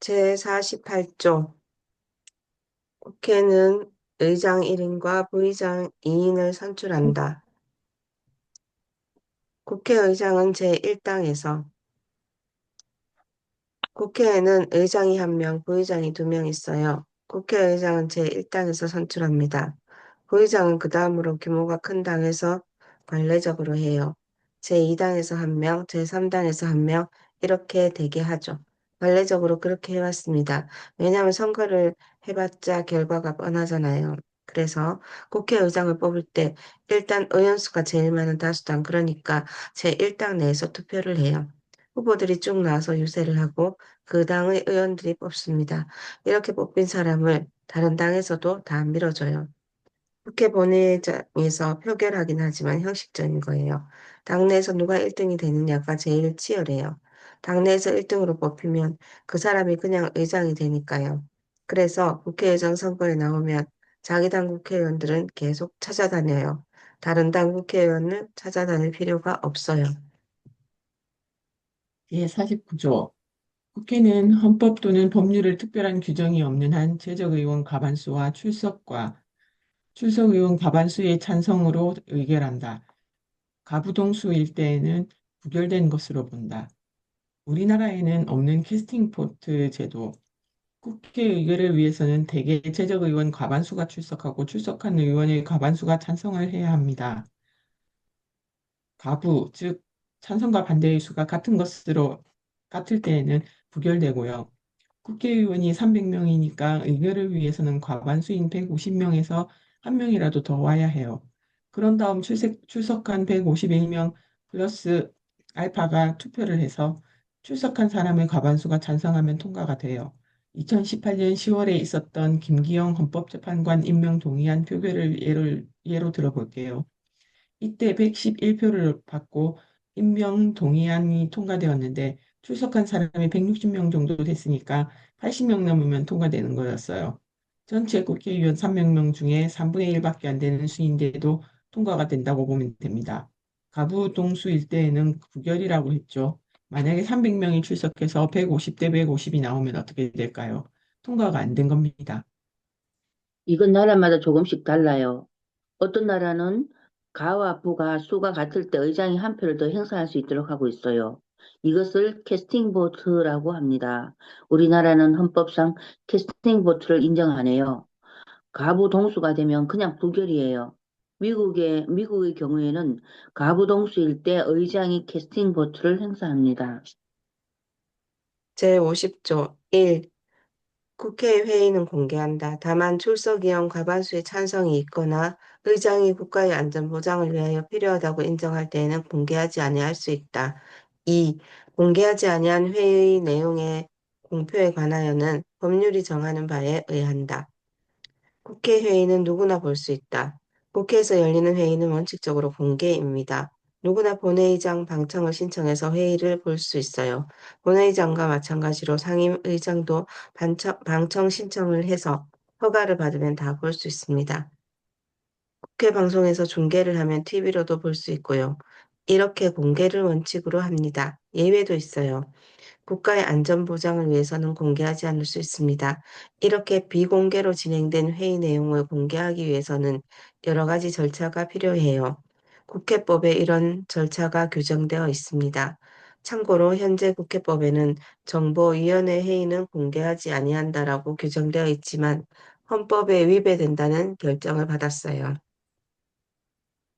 제48조 국회는 의장 1인과 부의장 2인을 선출한다. 국회의장은 제1당에서 국회에는 의장이 1명, 부의장이 2명 있어요. 국회의장은 제1당에서 선출합니다. 부의장은 그 다음으로 규모가 큰 당에서 관례적으로 해요. 제2당에서 1명, 제3당에서 1명 이렇게 되게 하죠. 관례적으로 그렇게 해왔습니다. 왜냐하면 선거를 해봤자 결과가 뻔하잖아요. 그래서 국회의장을 뽑을 때 일단 의원수가 제일 많은 다수당, 그러니까 제1당 내에서 투표를 해요. 후보들이 쭉 나와서 유세를 하고 그 당의 의원들이 뽑습니다. 이렇게 뽑힌 사람을 다른 당에서도 다 밀어줘요. 국회 본회의장에서 표결하긴 하지만 형식적인 거예요. 당내에서 누가 1등이 되느냐가 제일 치열해요. 당내에서 1등으로 뽑히면 그 사람이 그냥 의장이 되니까요. 그래서 국회의장 선거에 나오면 자기 당 국회의원들은 계속 찾아다녀요. 다른 당 국회의원을 찾아다닐 필요가 없어요. 제49조. 국회는 헌법 또는 법률을 특별한 규정이 없는 한 제적의원 과반수와 출석의원 과반수의 찬성으로 의결한다. 가부동수일 때에는 부결된 것으로 본다. 우리나라에는 없는 캐스팅 보트 제도. 국회 의결을 위해서는 대개 제적의원 과반수가 출석하고 출석한 의원의 과반수가 찬성을 해야 합니다. 즉 찬성과 반대의 수가 같을 때에는 부결되고요. 국회의원이 300명이니까 의결을 위해서는 과반수인 150명에서 한 명이라도 더 와야 해요. 그런 다음 출석한 151명 플러스 알파가 투표를 해서 출석한 사람의 과반수가 찬성하면 통과가 돼요. 2018년 10월에 있었던 김기영 헌법재판관 임명 동의안 표결을 예로 들어볼게요. 이때 111표를 받고 임명 동의안이 통과되었는데 출석한 사람이 160명 정도 됐으니까 80명 넘으면 통과되는 거였어요. 전체 국회의원 300명 중에 3분의 1밖에 안 되는 수인데도 통과가 된다고 보면 됩니다. 가부 동수일 때에는 부결이라고 했죠. 만약에 300명이 출석해서 150대 150이 나오면 어떻게 될까요? 통과가 안 된 겁니다. 이건 나라마다 조금씩 달라요. 어떤 나라는 가와 부가 수가 같을 때 의장이 한 표를 더 행사할 수 있도록 하고 있어요. 이것을 캐스팅 보트라고 합니다. 우리나라는 헌법상 캐스팅 보트를 인정 안 해요. 가부 동수가 되면 그냥 부결이에요. 미국의 경우에는 가부 동수일 때 의장이 캐스팅 보트를 행사합니다. 제50조 1. 국회 회의는 공개한다. 다만 출석의원 과반수의 찬성이 있거나 의장이 국가의 안전 보장을 위하여 필요하다고 인정할 때에는 공개하지 아니할 수 있다. 2. 공개하지 아니한 회의 내용의 공표에 관하여는 법률이 정하는 바에 의한다. 국회 회의는 누구나 볼 수 있다. 국회에서 열리는 회의는 원칙적으로 공개입니다. 누구나 본회의장 방청을 신청해서 회의를 볼 수 있어요. 본회의장과 마찬가지로 상임의장도 방청 신청을 해서 허가를 받으면 다 볼 수 있습니다. 국회 방송에서 중계를 하면 TV로도 볼 수 있고요. 이렇게 공개를 원칙으로 합니다. 예외도 있어요. 국가의 안전 보장을 위해서는 공개하지 않을 수 있습니다. 이렇게 비공개로 진행된 회의 내용을 공개하기 위해서는 여러 가지 절차가 필요해요. 국회법에 이런 절차가 규정되어 있습니다. 참고로 현재 국회법에는 정보위원회 회의는 공개하지 아니한다라고 규정되어 있지만 헌법에 위배된다는 결정을 받았어요.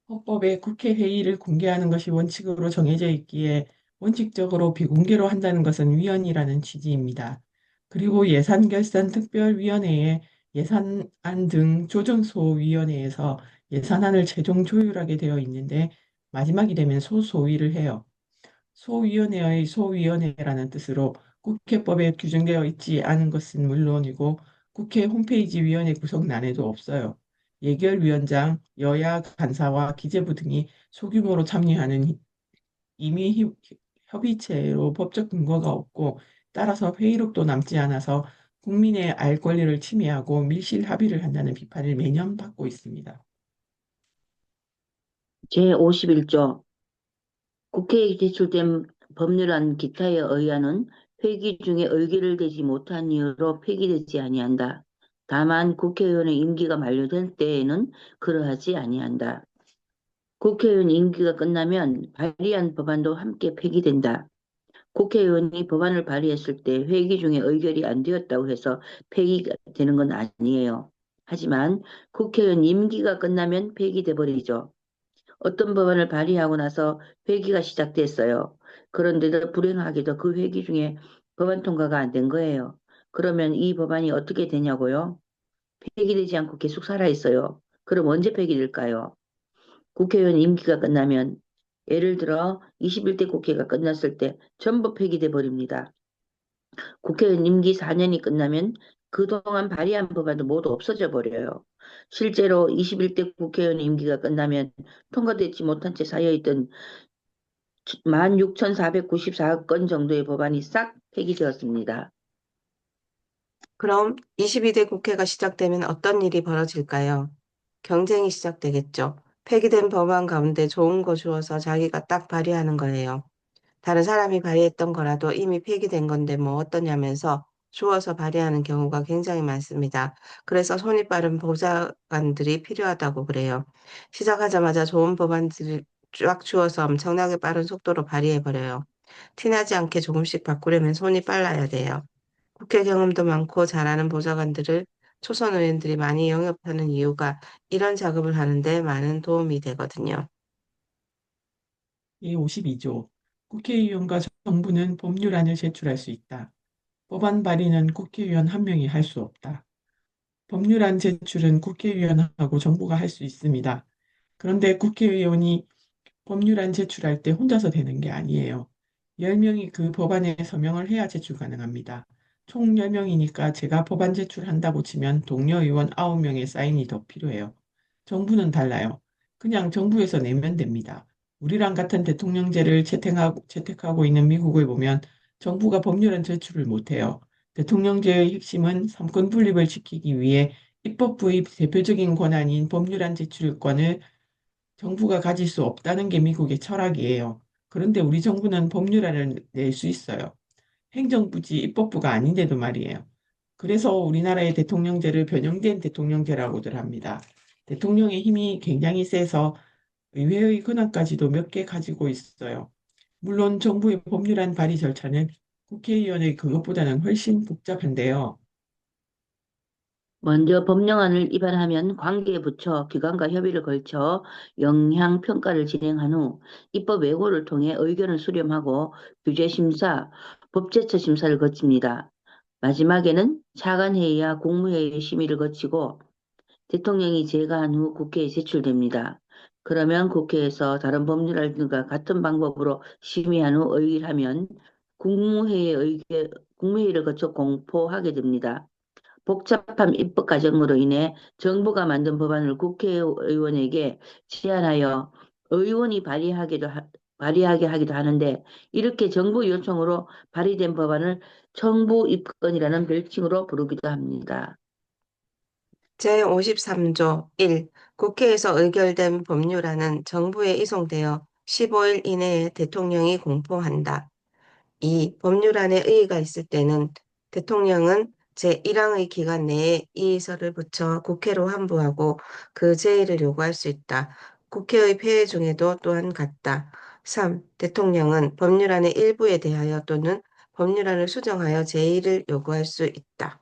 헌법에 국회 회의를 공개하는 것이 원칙으로 정해져 있기에 원칙적으로 비공개로 한다는 것은 위헌이라는 취지입니다. 그리고 예산결산특별위원회의 예산안 등 조정소위원회에서 예산안을 최종 조율하게 되어 있는데 마지막이 되면 소소위를 해요. 소위원회의 소위원회라는 뜻으로 국회법에 규정되어 있지 않은 것은 물론이고 국회 홈페이지 위원회 구성란에도 없어요. 예결위원장, 여야 간사와 기재부 등이 소규모로 참여하는 임의 협의체로 법적 근거가 없고 따라서 회의록도 남지 않아서 국민의 알 권리를 침해하고 밀실 합의를 한다는 비판을 매년 받고 있습니다. 제51조 국회에 제출된 법률안 기타에 의하는 회기 중에 의결을 되지 못한 이유로 폐기되지 아니한다. 다만 국회의원의 임기가 만료될 때에는 그러하지 아니한다. 국회의원 임기가 끝나면 발의한 법안도 함께 폐기된다. 국회의원이 법안을 발의했을 때 회기 중에 의결이 안 되었다고 해서 폐기가 되는 건 아니에요. 하지만 국회의원 임기가 끝나면 폐기돼 버리죠. 어떤 법안을 발의하고 나서 회기가 시작됐어요. 그런데도 불행하게도 그 회기 중에 법안 통과가 안 된 거예요. 그러면 이 법안이 어떻게 되냐고요? 폐기되지 않고 계속 살아있어요. 그럼 언제 폐기될까요? 국회의원 임기가 끝나면 예를 들어 21대 국회가 끝났을 때 전부 폐기돼 버립니다. 국회의원 임기 4년이 끝나면 그동안 발의한 법안도 모두 없어져 버려요. 실제로 21대 국회의원 임기가 끝나면 통과되지 못한 채 쌓여있던 16,494건 정도의 법안이 싹 폐기되었습니다. 그럼 22대 국회가 시작되면 어떤 일이 벌어질까요? 경쟁이 시작되겠죠. 폐기된 법안 가운데 좋은 거 주어서 자기가 딱 발의하는 거예요. 다른 사람이 발의했던 거라도 이미 폐기된 건데 뭐 어떠냐면서 주워서 발의하는 경우가 굉장히 많습니다. 그래서 손이 빠른 보좌관들이 필요하다고 그래요. 시작하자마자 좋은 법안들을 쫙 주워서 엄청나게 빠른 속도로 발의해버려요. 티나지 않게 조금씩 바꾸려면 손이 빨라야 돼요. 국회 경험도 많고 잘하는 보좌관들을 초선 의원들이 많이 영입하는 이유가 이런 작업을 하는데 많은 도움이 되거든요. 제52조. 국회의원과 정부는 법률안을 제출할 수 있다. 법안 발의는 국회의원 한 명이 할 수 없다. 법률안 제출은 국회의원하고 정부가 할 수 있습니다. 그런데 국회의원이 법률안 제출할 때 혼자서 되는 게 아니에요. 10명이 그 법안에 서명을 해야 제출 가능합니다. 총 10명이니까 제가 법안 제출한다고 치면 동료 의원 9명의 사인이 더 필요해요. 정부는 달라요. 그냥 정부에서 내면 됩니다. 우리랑 같은 대통령제를 채택하고 있는 미국을 보면 정부가 법률안 제출을 못해요. 대통령제의 핵심은 삼권 분립을 지키기 위해 입법부의 대표적인 권한인 법률안 제출권을 정부가 가질 수 없다는 게 미국의 철학이에요. 그런데 우리 정부는 법률안을 낼 수 있어요. 행정부지 입법부가 아닌데도 말이에요. 그래서 우리나라의 대통령제를 변형된 대통령제라고들 합니다. 대통령의 힘이 굉장히 세서 의회의 권한까지도 몇 개 가지고 있어요. 물론 정부의 법률안 발의 절차는 국회의원의 그것보다는 훨씬 복잡한데요. 먼저 법령안을 입안하면 관계부처 기관과 협의를 걸쳐 영향 평가를 진행한 후 입법 외고를 통해 의견을 수렴하고 규제 심사, 법제처 심사를 거칩니다. 마지막에는 차관회의와 국무회의 심의를 거치고 대통령이 제거한 후 국회에 제출됩니다. 그러면 국회에서 다른 법률안과 같은 방법으로 심의한 후 의결하면 국무회의를 거쳐 공포하게 됩니다. 복잡한 입법 과정으로 인해 정부가 만든 법안을 국회의원에게 제안하여 의원이 발의하게 하기도 하는데 이렇게 정부 요청으로 발의된 법안을 정부 입건이라는 별칭으로 부르기도 합니다. 제53조 1. 국회에서 의결된 법률안은 정부에 이송되어 15일 이내에 대통령이 공포한다. 2. 법률안에 의의가 있을 때는 대통령은 제1항의 기간 내에 이의서를 붙여 국회로 환부하고 그 제의를 요구할 수 있다. 국회의 폐회 중에도 또한 같다. 3. 대통령은 법률안의 일부에 대하여 또는 법률안을 수정하여 제의를 요구할 수 있다.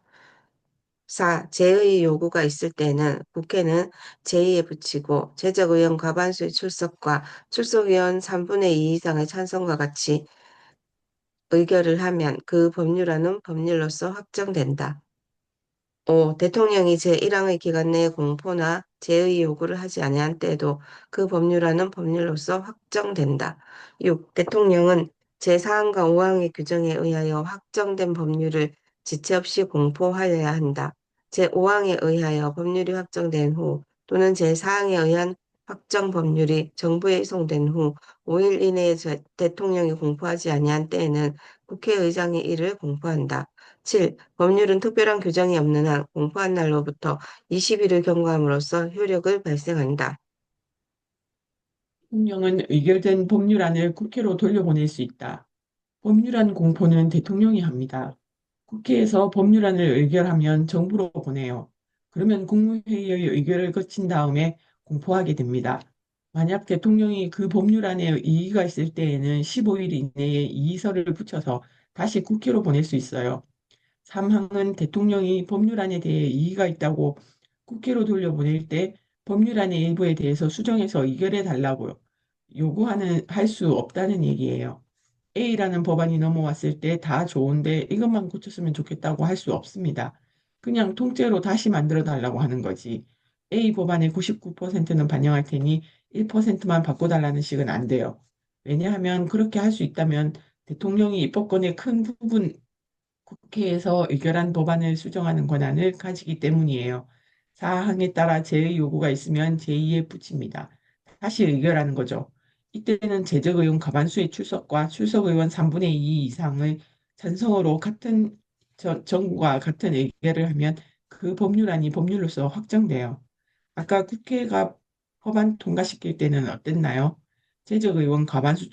4. 제의 요구가 있을 때는 국회는 제의에 붙이고 제적의원 과반수의 출석과 출석의원 3분의 2 이상의 찬성과 같이 의결을 하면 그 법률안은 법률로서 확정된다. 5. 대통령이 제1항의 기간 내에 공포나 제의 요구를 하지 아니한 때에도 그 법률안은 법률로서 확정된다. 6. 대통령은 제4항과 5항의 규정에 의하여 확정된 법률을 지체 없이 공포하여야 한다. 제5항에 의하여 법률이 확정된 후 또는 제4항에 의한 확정 법률이 정부에 이송된 후 5일 이내에 대통령이 공포하지 아니한 때에는 국회의장이 이를 공포한다. 7. 법률은 특별한 규정이 없는 한 공포한 날로부터 20일을 경과함으로써 효력을 발생한다. 대통령은 의결된 법률안을 국회로 돌려보낼 수 있다. 법률안 공포는 대통령이 합니다. 국회에서 법률안을 의결하면 정부로 보내요. 그러면 국무회의의 의결을 거친 다음에 공포하게 됩니다. 만약 대통령이 그 법률안에 이의가 있을 때에는 15일 이내에 이의서를 붙여서 다시 국회로 보낼 수 있어요. 3항은 대통령이 법률안에 대해 이의가 있다고 국회로 돌려보낼 때 법률안의 일부에 대해서 수정해서 의결해 달라고 할 수 없다는 얘기예요. A라는 법안이 넘어왔을 때 다 좋은데 이것만 고쳤으면 좋겠다고 할 수 없습니다. 그냥 통째로 다시 만들어 달라고 하는 거지. A 법안의 99%는 반영할 테니 1%만 바꿔달라는 식은 안 돼요. 왜냐하면 그렇게 할 수 있다면 대통령이 입법권의 큰 부분 국회에서 의결한 법안을 수정하는 권한을 가지기 때문이에요. 사항에 따라 제의 요구가 있으면 제의에 붙입니다. 다시 의결하는 거죠. 이때는 제적의원 과반수의 출석과 출석의원 3분의 2 이상의 찬성으로 정부와 같은 의결을 하면 그 법률안이 법률로서 확정돼요. 아까 국회가 법안 통과시킬 때는 어땠나요? 제적의원 과반수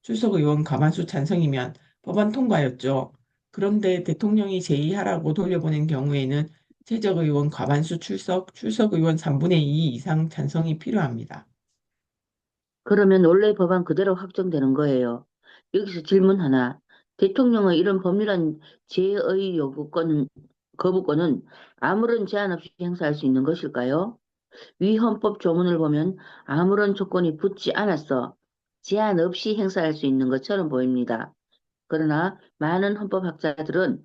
출석의원 과반수 찬성이면 법안 통과였죠. 그런데 대통령이 제의하라고 돌려보낸 경우에는 제적의원 과반수 출석의원 3분의 2 이상 찬성이 필요합니다. 그러면 원래 법안 그대로 확정되는 거예요. 여기서 질문 하나. 대통령의 이런 법률안 제의 거부권은 아무런 제한 없이 행사할 수 있는 것일까요? 위 헌법 조문을 보면 아무런 조건이 붙지 않았어 제한 없이 행사할 수 있는 것처럼 보입니다. 그러나 많은 헌법학자들은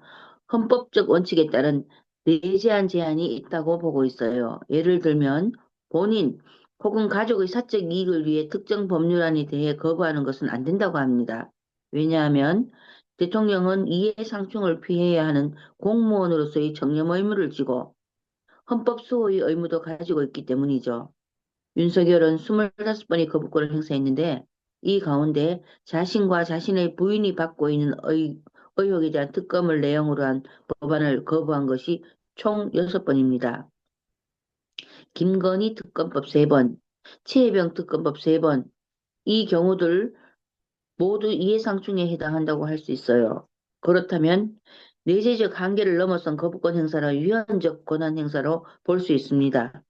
헌법적 원칙에 따른 내재한 제한이 있다고 보고 있어요. 예를 들면 본인 혹은 가족의 사적 이익을 위해 특정 법률안에 대해 거부하는 것은 안 된다고 합니다. 왜냐하면 대통령은 이해상충을 피해야 하는 공무원으로서의 정념 의무를 지고 헌법 수호의 의무도 가지고 있기 때문이죠. 윤석열은 25번의 거부권을 행사했는데 이 가운데 자신과 자신의 부인이 받고 있는 의혹에 대한 특검을 내용으로 한 법안을 거부한 것이 총 6번입니다. 김건희 특검법 3번, 최혜병 특검법 3번, 이 경우들 모두 이해상충에 해당한다고 할 수 있어요. 그렇다면 내재적 한계를 넘어선 거부권 행사를 유연적 권한 행사로 볼 수 있습니다.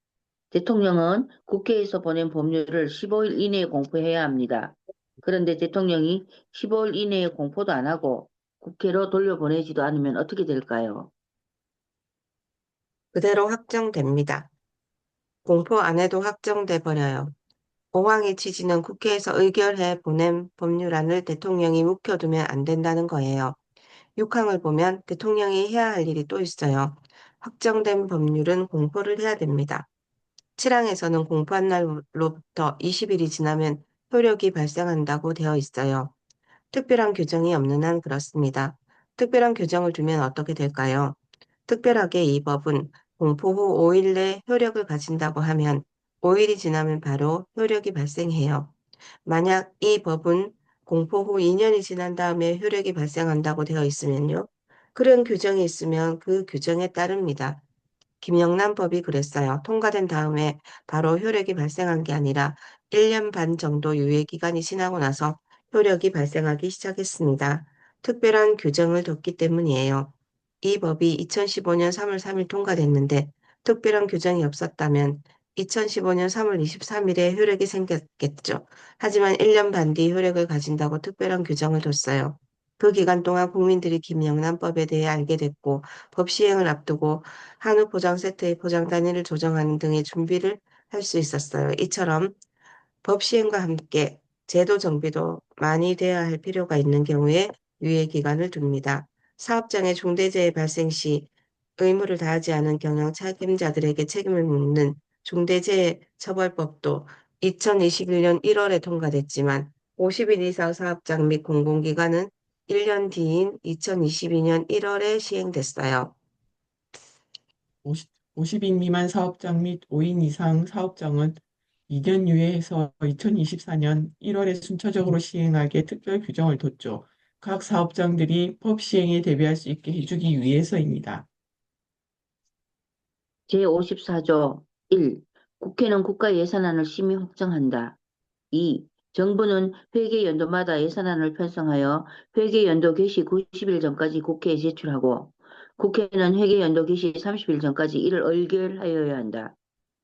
대통령은 국회에서 보낸 법률을 15일 이내에 공포해야 합니다. 그런데 대통령이 15일 이내에 공포도 안 하고 국회로 돌려보내지도 않으면 어떻게 될까요? 그대로 확정됩니다. 공포 안 해도 확정돼 버려요. 5항의 취지는 국회에서 의결해 보낸 법률안을 대통령이 묵혀두면 안 된다는 거예요. 6항을 보면 대통령이 해야 할 일이 또 있어요. 확정된 법률은 공포를 해야 됩니다. 7항에서는 공포한 날로부터 20일이 지나면 효력이 발생한다고 되어 있어요. 특별한 규정이 없는 한 그렇습니다. 특별한 규정을 두면 어떻게 될까요? 특별하게 이 법은 공포 후 5일 내 효력을 가진다고 하면 5일이 지나면 바로 효력이 발생해요. 만약 이 법은 공포 후 2년이 지난 다음에 효력이 발생한다고 되어 있으면요. 그런 규정이 있으면 그 규정에 따릅니다. 김영란법이 그랬어요. 통과된 다음에 바로 효력이 발생한 게 아니라 1년 반 정도 유예 기간이 지나고 나서 효력이 발생하기 시작했습니다. 특별한 규정을 뒀기 때문이에요. 이 법이 2015년 3월 3일 통과됐는데 특별한 규정이 없었다면 2015년 3월 23일에 효력이 생겼겠죠. 하지만 1년 반 뒤 효력을 가진다고 특별한 규정을 뒀어요. 그 기간 동안 국민들이 김영란법에 대해 알게 됐고 법 시행을 앞두고 한우 포장 세트의 포장 단위를 조정하는 등의 준비를 할 수 있었어요. 이처럼 법 시행과 함께 제도 정비도 많이 돼야 할 필요가 있는 경우에 유예 기간을 둡니다. 사업장의 중대재해 발생 시 의무를 다하지 않은 경영 책임자들에게 책임을 묻는 중대재해처벌법도 2021년 1월에 통과됐지만 50일 이상 사업장 및 공공기관은 1년 뒤인 2022년 1월에 시행됐어요. 50인 미만 사업장 및 5인 이상 사업장은 2년 유예해서 2024년 1월에 순차적으로 시행하게 특별 규정을 뒀죠. 각 사업장들이 법 시행에 대비할 수 있게 해주기 위해서입니다. 제54조 1. 국회는 국가 예산안을 심의 확정한다. 2. 정부는 회계 연도마다 예산안을 편성하여 회계 연도 개시 90일 전까지 국회에 제출하고 국회는 회계 연도 개시 30일 전까지 이를 의결하여야 한다.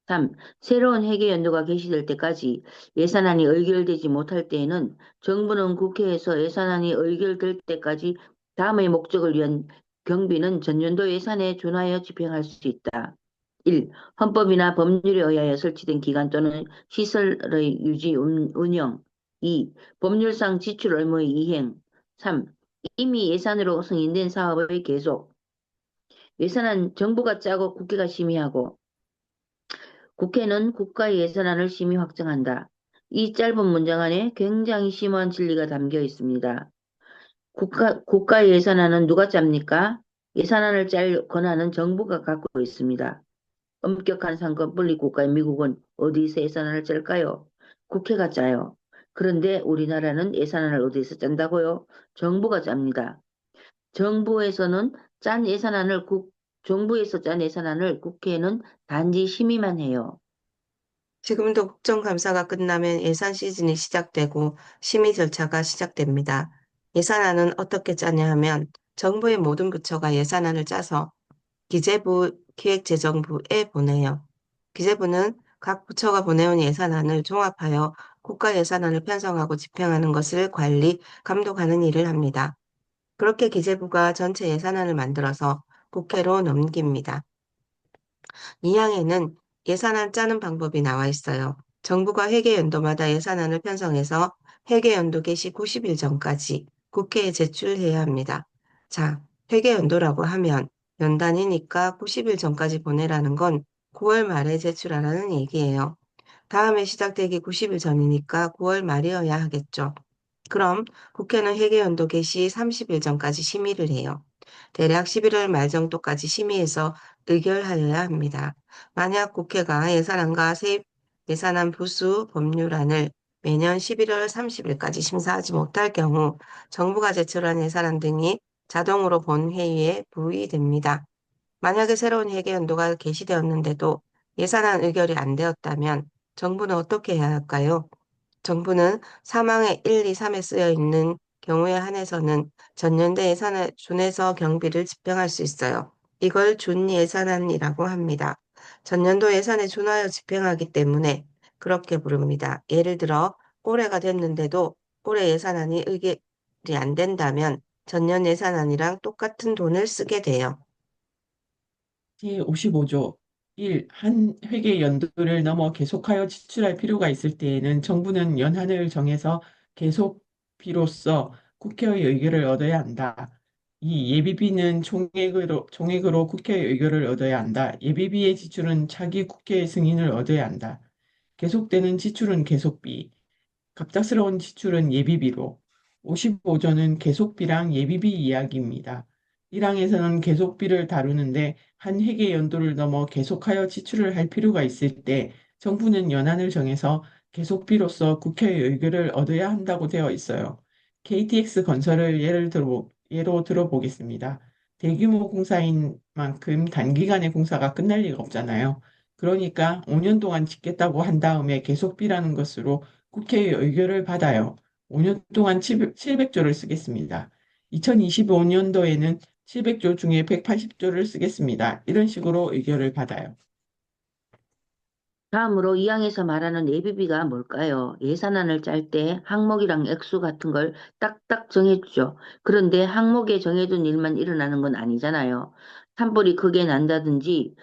3. 새로운 회계 연도가 개시될 때까지 예산안이 의결되지 못할 때에는 정부는 국회에서 예산안이 의결될 때까지 다음의 목적을 위한 경비는 전년도 예산에 준하여 집행할 수 있다. 1. 헌법이나 법률에 의하여 설치된 기관 또는 시설의 유지, 운영. 2. 법률상 지출 의무의 이행. 3. 이미 예산으로 승인된 사업의 계속. 예산안 정부가 짜고 국회가 심의하고 국회는 국가 예산안을 심의 확정한다. 이 짧은 문장 안에 굉장히 심오한 진리가 담겨 있습니다. 국가 예산안은 누가 짭니까? 예산안을 짤 권한은 정부가 갖고 있습니다. 엄격한 상권 분리 국가인 미국은 어디서 예산안을 짤까요? 국회가 짜요. 그런데 우리나라는 예산안을 어디서 짠다고요? 정부가 짭니다. 정부에서는 짠 예산안을 정부에서 짠 예산안을 국회는 단지 심의만 해요. 지금도 국정감사가 끝나면 예산 시즌이 시작되고 심의 절차가 시작됩니다. 예산안은 어떻게 짜냐 하면 정부의 모든 부처가 예산안을 짜서 기재부, 기획재정부에 보내요. 기재부는 각 부처가 보내온 예산안을 종합하여 국가 예산안을 편성하고 집행하는 것을 관리, 감독하는 일을 합니다. 그렇게 기재부가 전체 예산안을 만들어서 국회로 넘깁니다. 이 항에는 예산안 짜는 방법이 나와 있어요. 정부가 회계연도마다 예산안을 편성해서 회계연도 개시 90일 전까지 국회에 제출해야 합니다. 자, 회계연도라고 하면 연단이니까 90일 전까지 보내라는 건 9월 말에 제출하라는 얘기예요. 다음에 시작되기 90일 전이니까 9월 말이어야 하겠죠. 그럼 국회는 회계연도 개시 30일 전까지 심의를 해요. 대략 11월 말 정도까지 심의해서 의결하여야 합니다. 만약 국회가 예산안과 세입 예산안 부수 법률안을 매년 11월 30일까지 심사하지 못할 경우 정부가 제출한 예산안 등이 자동으로 본회의에 부의됩니다. 만약에 새로운 회계연도가 개시되었는데도 예산안 의결이 안 되었다면 정부는 어떻게 해야 할까요? 정부는 사망의 1, 2, 3에 쓰여 있는 경우에 한해서는 전년대 예산에 준해서 경비를 집행할 수 있어요. 이걸 준예산안이라고 합니다. 전년도 예산에 준하여 집행하기 때문에 그렇게 부릅니다. 예를 들어 올해가 됐는데도 올해 예산안이 의결이 안 된다면 전년 예산안이랑 똑같은 돈을 쓰게 돼요. 제55조 1. 한 회계 연도를 넘어 계속하여 지출할 필요가 있을 때에는 정부는 연한을 정해서 계속비로서 국회의 의결을 얻어야 한다. 2. 예비비는 총액으로 국회의 의결을 얻어야 한다. 예비비의 지출은 차기 국회의 승인을 얻어야 한다. 계속되는 지출은 계속비, 갑작스러운 지출은 예비비로, 55조는 계속비랑 예비비 이야기입니다. 1항에서는 계속비를 다루는데 한 회계 연도를 넘어 계속하여 지출을 할 필요가 있을 때 정부는 연한을 정해서 계속비로서 국회의 의결을 얻어야 한다고 되어 있어요. KTX 건설을 예로 들어보겠습니다. 대규모 공사인 만큼 단기간에 공사가 끝날 리가 없잖아요. 그러니까 5년 동안 짓겠다고 한 다음에 계속비라는 것으로 국회의 의결을 받아요. 5년 동안 700조를 쓰겠습니다. 2025년도에는 700조 중에 180조를 쓰겠습니다. 이런 식으로 의결을 받아요. 다음으로 이 항에서 말하는 예비비가 뭘까요? 예산안을 짤 때 항목이랑 액수 같은 걸 딱딱 정해주죠. 그런데 항목에 정해둔 일만 일어나는 건 아니잖아요. 산불이 크게 난다든지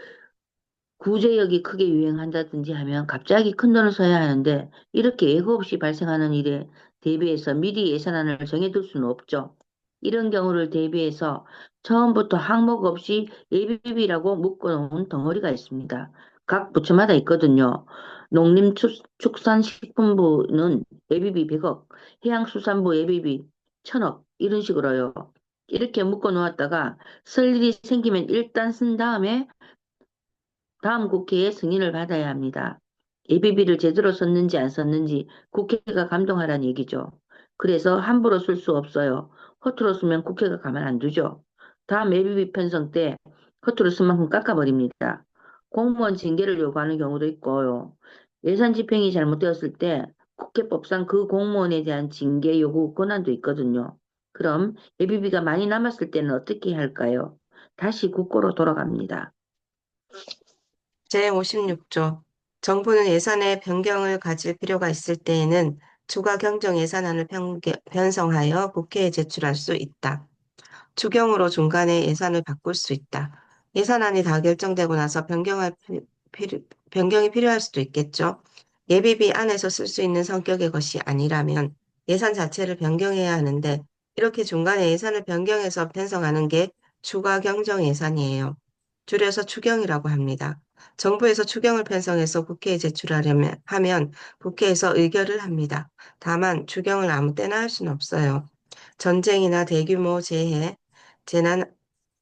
구제역이 크게 유행한다든지 하면 갑자기 큰 돈을 써야 하는데 이렇게 예고 없이 발생하는 일에 대비해서 미리 예산안을 정해둘 수는 없죠. 이런 경우를 대비해서 처음부터 항목 없이 예비비라고 묶어놓은 덩어리가 있습니다. 각 부처마다 있거든요. 농림축산식품부는 예비비 100억, 해양수산부 예비비 1000억 이런 식으로요. 이렇게 묶어놓았다가 쓸 일이 생기면 일단 쓴 다음에 다음 국회의 승인을 받아야 합니다. 예비비를 제대로 썼는지 안 썼는지 국회가 감동하라는 얘기죠. 그래서 함부로 쓸 수 없어요. 허투루 쓰면 국회가 가만 안 두죠. 다음 예비비 편성 때 허투루 쓴 만큼 깎아버립니다. 공무원 징계를 요구하는 경우도 있고요. 예산 집행이 잘못되었을 때 국회법상 그 공무원에 대한 징계 요구 권한도 있거든요. 그럼 예비비가 많이 남았을 때는 어떻게 해야 할까요? 다시 국고로 돌아갑니다. 제56조. 정부는 예산의 변경을 가질 필요가 있을 때에는 추가 경정 예산안을 편성하여 국회에 제출할 수 있다. 추경으로 중간에 예산을 바꿀 수 있다. 예산안이 다 결정되고 나서 변경이 필요할 수도 있겠죠. 예비비 안에서 쓸 수 있는 성격의 것이 아니라면 예산 자체를 변경해야 하는데 이렇게 중간에 예산을 변경해서 편성하는 게 추가 경정 예산이에요. 줄여서 추경이라고 합니다. 정부에서 추경을 편성해서 국회에 제출하려면 하면 국회에서 의결을 합니다. 다만 추경을 아무 때나 할 수는 없어요. 전쟁이나 대규모 재해, 재난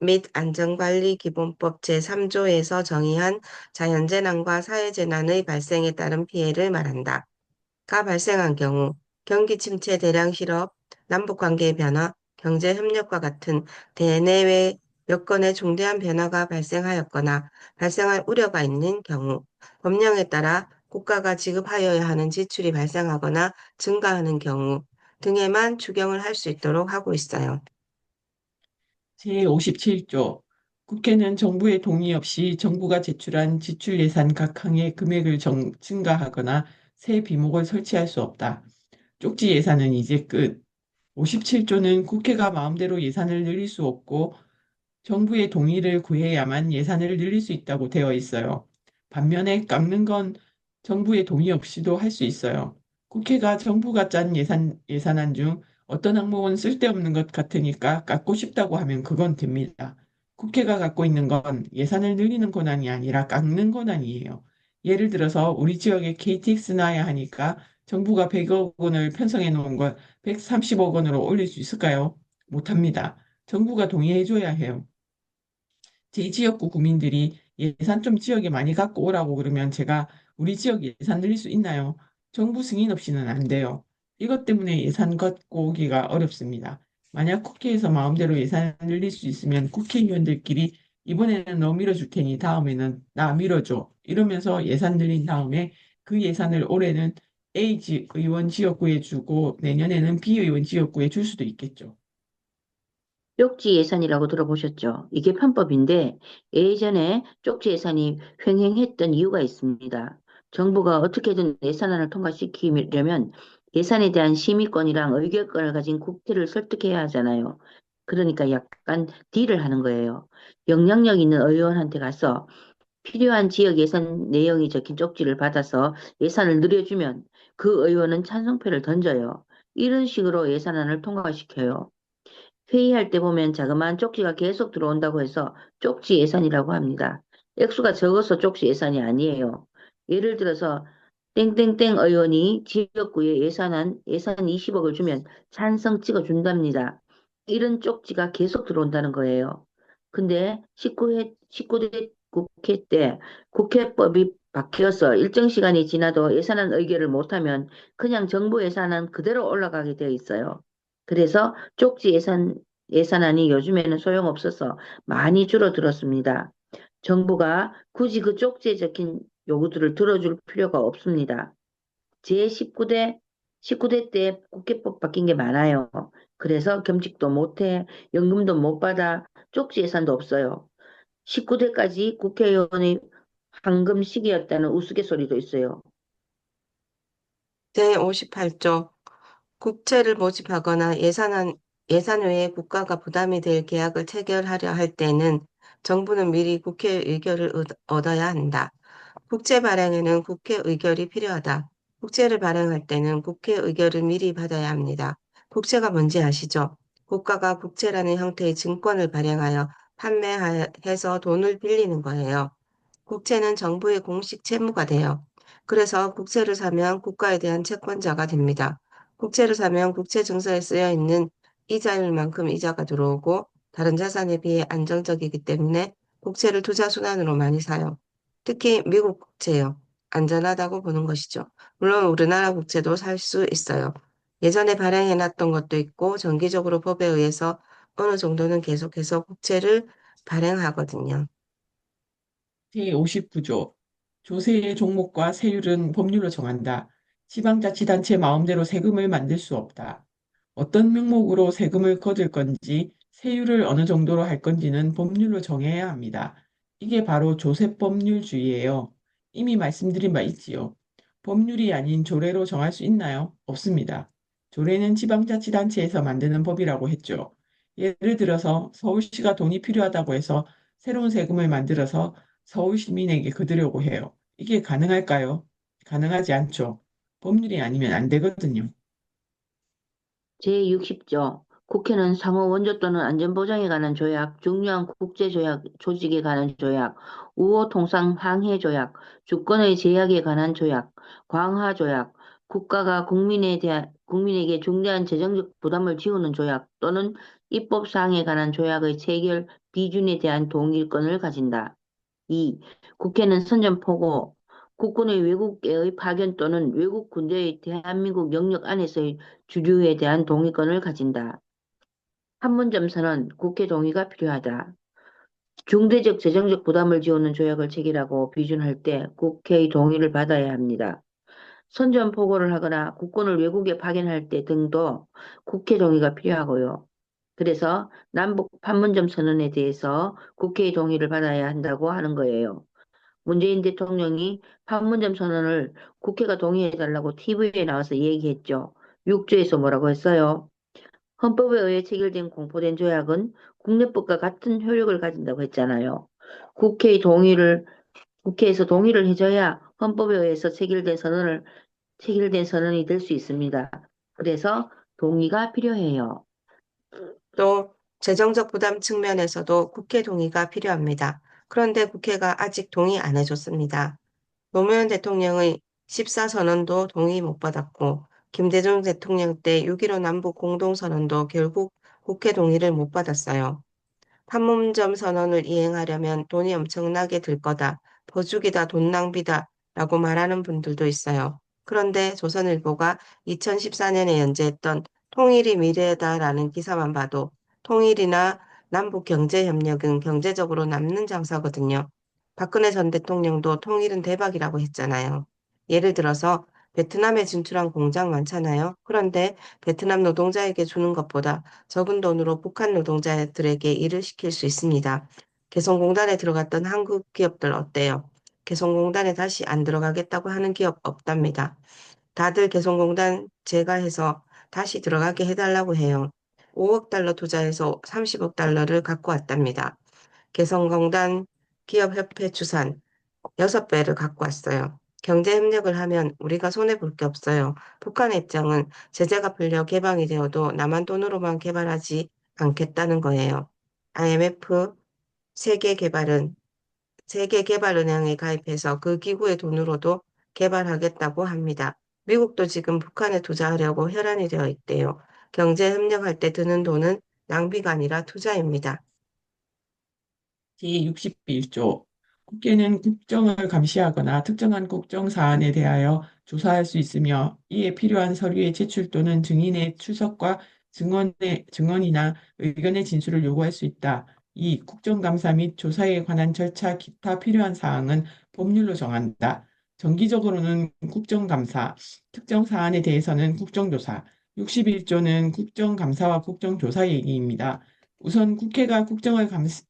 및 안전관리기본법 제3조에서 정의한 자연재난과 사회재난의 발생에 따른 피해를 말한다. 가 발생한 경우 경기 침체, 대량 실업, 남북관계의 변화, 경제 협력과 같은 대내외 여건의 중대한 변화가 발생하였거나 발생할 우려가 있는 경우 법령에 따라 국가가 지급하여야 하는 지출이 발생하거나 증가하는 경우 등에만 추경을 할 수 있도록 하고 있어요. 제57조. 국회는 정부의 동의 없이 정부가 제출한 지출 예산 각 항의 금액을 증가하거나 새 비목을 설치할 수 없다. 쪽지 예산은 이제 끝. 57조는 국회가 마음대로 예산을 늘릴 수 없고 정부의 동의를 구해야만 예산을 늘릴 수 있다고 되어 있어요. 반면에 깎는 건 정부의 동의 없이도 할 수 있어요. 국회가 정부가 짠 예산안 중 어떤 항목은 쓸데없는 것 같으니까 깎고 싶다고 하면 그건 됩니다. 국회가 갖고 있는 건 예산을 늘리는 권한이 아니라 깎는 권한이에요. 예를 들어서 우리 지역에 KTX 나야 하니까 정부가 100억 원을 편성해 놓은 걸 130억 원으로 올릴 수 있을까요? 못합니다. 정부가 동의해줘야 해요. 제 지역구 구민들이 예산 좀 지역에 많이 갖고 오라고 그러면 제가 우리 지역 예산 늘릴 수 있나요? 정부 승인 없이는 안 돼요. 이것 때문에 예산 갖고 오기가 어렵습니다. 만약 국회에서 마음대로 예산을 늘릴 수 있으면 국회의원들끼리 이번에는 너 밀어줄 테니 다음에는 나 밀어줘. 이러면서 예산 늘린 다음에 그 예산을 올해는 의원 지역구에 주고 내년에는 B 의원 지역구에 줄 수도 있겠죠. 쪽지 예산이라고 들어보셨죠? 이게 편법인데 예전에 쪽지 예산이 횡행했던 이유가 있습니다. 정부가 어떻게든 예산안을 통과시키려면 예산에 대한 심의권이랑 의결권을 가진 국회를 설득해야 하잖아요. 그러니까 약간 딜을 하는 거예요. 영향력 있는 의원한테 가서 필요한 지역 예산 내용이 적힌 쪽지를 받아서 예산을 늘려주면 그 의원은 찬성표를 던져요. 이런 식으로 예산안을 통과시켜요. 회의할 때 보면 자그마한 쪽지가 계속 들어온다고 해서 쪽지 예산이라고 합니다. 액수가 적어서 쪽지 예산이 아니에요. 예를 들어서 땡땡땡 의원이 지역구에 예산 20억을 주면 찬성 찍어준답니다. 이런 쪽지가 계속 들어온다는 거예요. 근데 19대 국회 때 국회법이 바뀌어서 일정 시간이 지나도 예산안 의결을 못하면 그냥 정부 예산안 그대로 올라가게 되어 있어요. 그래서 쪽지 예산안이 요즘에는 소용없어서 많이 줄어들었습니다. 정부가 굳이 그 쪽지에 적힌 요구들을 들어줄 필요가 없습니다. 제19대, 19대 때 국회법 바뀐 게 많아요. 그래서 겸직도 못해, 연금도 못 받아, 쪽지 예산도 없어요. 19대까지 국회의원의 황금 시기였다는 우스갯소리도 있어요. 제58조. 국채를 모집하거나 예산 외에 국가가 부담이 될 계약을 체결하려 할 때는 정부는 미리 국회 의결을 얻어야 한다. 국채 발행에는 국회 의결이 필요하다. 국채를 발행할 때는 국회 의결을 미리 받아야 합니다. 국채가 뭔지 아시죠? 국가가 국채라는 형태의 증권을 발행하여 판매해서 돈을 빌리는 거예요. 국채는 정부의 공식 채무가 돼요. 그래서 국채를 사면 국가에 대한 채권자가 됩니다. 국채를 사면 국채 증서에 쓰여 있는 이자율 만큼 이자가 들어오고 다른 자산에 비해 안정적이기 때문에 국채를 투자 순환으로 많이 사요. 특히 미국 국채요. 안전하다고 보는 것이죠. 물론 우리나라 국채도 살 수 있어요. 예전에 발행해놨던 것도 있고 정기적으로 법에 의해서 어느 정도는 계속해서 국채를 발행하거든요. 제59조. 조세의 종목과 세율은 법률로 정한다. 지방자치단체 마음대로 세금을 만들 수 없다. 어떤 명목으로 세금을 거둘 건지, 세율을 어느 정도로 할 건지는 법률로 정해야 합니다. 이게 바로 조세법률주의예요. 이미 말씀드린 바 있지요. 법률이 아닌 조례로 정할 수 있나요? 없습니다. 조례는 지방자치단체에서 만드는 법이라고 했죠. 예를 들어서 서울시가 돈이 필요하다고 해서 새로운 세금을 만들어서 서울 시민에게 거두려고 해요. 이게 가능할까요? 가능하지 않죠. 법률이 아니면 안 되거든요. 제60조 국회는 상호 원조 또는 안전보장에 관한 조약, 중요한 국제조약 조직에 관한 조약, 우호 통상 항해 조약, 주권의 제약에 관한 조약, 광화 조약, 국가가 국민에게 중대한 재정적 부담을 지우는 조약 또는 입법사항에 관한 조약의 체결 비준에 대한 동의권을 가진다. 2. 국회는 선전포고, 국군의 외국의 파견 또는 외국 군대의 대한민국 영역 안에서의 주류에 대한 동의권을 가진다. 판문점 선언, 국회 동의가 필요하다. 중대적 재정적 부담을 지우는 조약을 체결하고 비준할 때 국회의 동의를 받아야 합니다. 선전포고를 하거나 국군을 외국에 파견할 때 등도 국회 동의가 필요하고요. 그래서 남북 판문점 선언에 대해서 국회의 동의를 받아야 한다고 하는 거예요. 문재인 대통령이 판문점 선언을 국회가 동의해달라고 TV에 나와서 얘기했죠. 6조에서 뭐라고 했어요? 헌법에 의해 체결된 공포된 조약은 국내법과 같은 효력을 가진다고 했잖아요. 국회에서 동의를 해줘야 헌법에 의해서 체결된 선언이 될 수 있습니다. 그래서 동의가 필요해요. 또 재정적 부담 측면에서도 국회 동의가 필요합니다. 그런데 국회가 아직 동의 안 해줬습니다. 노무현 대통령의 14선언도 동의 못 받았고, 김대중 대통령 때 6.15 남북 공동선언도 결국 국회 동의를 못 받았어요. 판문점 선언을 이행하려면 돈이 엄청나게 들 거다, 버죽이다, 돈 낭비다 라고 말하는 분들도 있어요. 그런데 조선일보가 2014년에 연재했던 통일이 미래다라는 기사만 봐도 통일이나 남북 경제협력은 경제적으로 남는 장사거든요. 박근혜 전 대통령도 통일은 대박이라고 했잖아요. 예를 들어서 베트남에 진출한 공장 많잖아요. 그런데 베트남 노동자에게 주는 것보다 적은 돈으로 북한 노동자들에게 일을 시킬 수 있습니다. 개성공단에 들어갔던 한국 기업들 어때요? 개성공단에 다시 안 들어가겠다고 하는 기업 없답니다. 다들 개성공단 제가 해서 다시 들어가게 해달라고 해요. 5억 달러 투자해서 30억 달러를 갖고 왔답니다. 개성공단 기업협회 추산 6배를 갖고 왔어요. 경제 협력을 하면 우리가 손해볼 게 없어요. 북한의 입장은 제재가 풀려 개방이 되어도 남한 돈으로만 개발하지 않겠다는 거예요. IMF 세계개발은행에 가입해서 그 기구의 돈으로도 개발하겠다고 합니다. 미국도 지금 북한에 투자하려고 혈안이 되어 있대요. 경제 협력할 때 드는 돈은 낭비가 아니라 투자입니다. 제61조 국회는 국정을 감시하거나 특정한 국정 사안에 대하여 조사할 수 있으며 이에 필요한 서류의 제출 또는 증인의 출석과 증언이나 의견의 진술을 요구할 수 있다. 이 국정감사 및 조사에 관한 절차 기타 필요한 사항은 법률로 정한다. 정기적으로는 국정감사, 특정 사안에 대해서는 국정조사, 61조는 국정감사와 국정조사 얘기입니다. 우선 국회가 국정을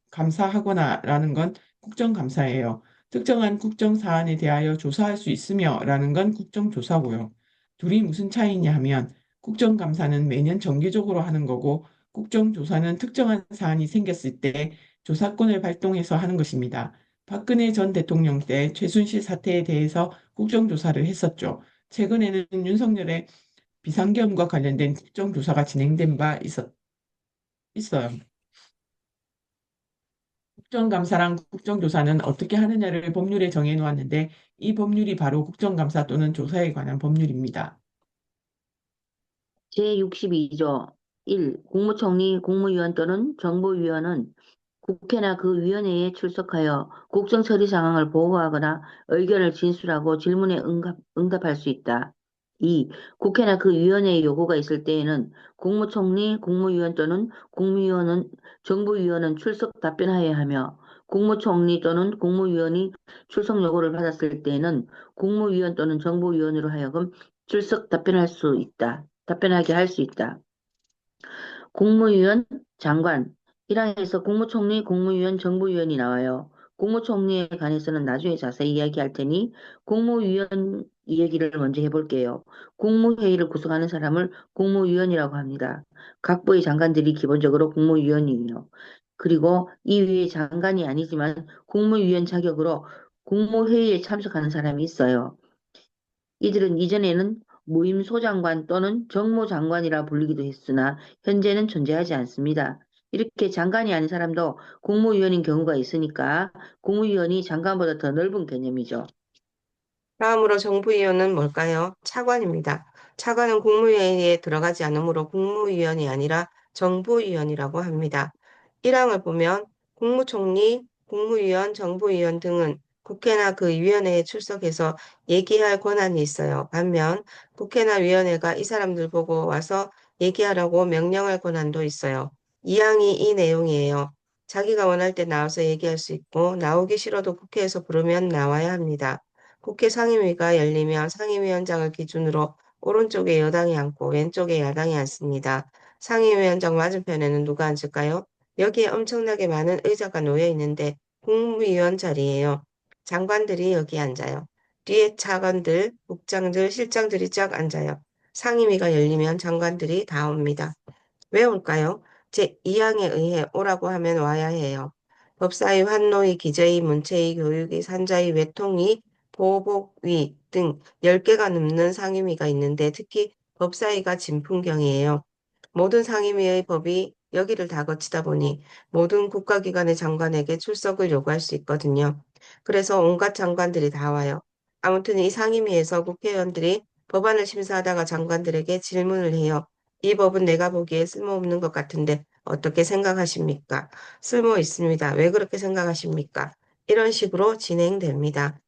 감사하거나라는 건 국정감사예요. 특정한 국정 사안에 대하여 조사할 수 있으며라는 건 국정조사고요. 둘이 무슨 차이냐 하면 국정감사는 매년 정기적으로 하는 거고 국정조사는 특정한 사안이 생겼을 때 조사권을 발동해서 하는 것입니다. 박근혜 전 대통령 때 최순실 사태에 대해서 국정조사를 했었죠. 최근에는 윤석열의 비상계엄과 관련된 국정조사가 진행된 바 있어요. 국정감사랑 국정조사는 어떻게 하느냐를 법률에 정해놓았는데 이 법률이 바로 국정감사 또는 조사에 관한 법률입니다. 제62조 1. 국무총리, 국무위원 또는 정보위원은 국회나 그 위원회에 출석하여 국정 처리 상황을 보고하거나 의견을 진술하고 질문에 응답할 수 있다. 2. 국회나 그 위원회의 요구가 있을 때에는 국무총리, 국무위원 또는 국무위원은 정부위원은 출석 답변하여야 하며 국무총리 또는 국무위원이 출석 요구를 받았을 때에는 국무위원 또는 정부위원으로 하여금 출석 답변하게 할 수 있다. 국무위원, 장관, 1항에서 국무총리, 국무위원, 정부위원이 나와요. 국무총리에 관해서는 나중에 자세히 이야기할 테니 국무위원 이야기를 먼저 해볼게요. 국무회의를 구성하는 사람을 국무위원이라고 합니다. 각부의 장관들이 기본적으로 국무위원이에요. 그리고 이 위에 장관이 아니지만 국무위원 자격으로 국무회의에 참석하는 사람이 있어요. 이들은 이전에는 무임소장관 또는 정무장관이라 불리기도 했으나 현재는 존재하지 않습니다. 이렇게 장관이 아닌 사람도 국무위원인 경우가 있으니까 국무위원이 장관보다 더 넓은 개념이죠. 다음으로 정부위원은 뭘까요? 차관입니다. 차관은 국무회의에 들어가지 않으므로 국무위원이 아니라 정부위원이라고 합니다. 1항을 보면 국무총리, 국무위원, 정부위원 등은 국회나 그 위원회에 출석해서 얘기할 권한이 있어요. 반면 국회나 위원회가 이 사람들 보고 와서 얘기하라고 명령할 권한도 있어요. 2항이 이 내용이에요. 자기가 원할 때 나와서 얘기할 수 있고 나오기 싫어도 국회에서 부르면 나와야 합니다. 국회 상임위가 열리면 상임위원장을 기준으로 오른쪽에 여당이 앉고 왼쪽에 야당이 앉습니다. 상임위원장 맞은편에는 누가 앉을까요? 여기에 엄청나게 많은 의자가 놓여 있는데 국무위원 자리예요. 장관들이 여기 앉아요. 뒤에 차관들, 국장들, 실장들이 쫙 앉아요. 상임위가 열리면 장관들이 다 옵니다. 왜 올까요? 제2항에 의해 오라고 하면 와야 해요. 법사위, 환노위, 기재위, 문체위, 교육위, 산자위, 외통위, 보복위 등 10개가 넘는 상임위가 있는데 특히 법사위가 진풍경이에요. 모든 상임위의 법이 여기를 다 거치다 보니 모든 국가기관의 장관에게 출석을 요구할 수 있거든요. 그래서 온갖 장관들이 다 와요. 아무튼 이 상임위에서 국회의원들이 법안을 심사하다가 장관들에게 질문을 해요. 이 법은 내가 보기에 쓸모없는 것 같은데 어떻게 생각하십니까? 쓸모 있습니다. 왜 그렇게 생각하십니까? 이런 식으로 진행됩니다.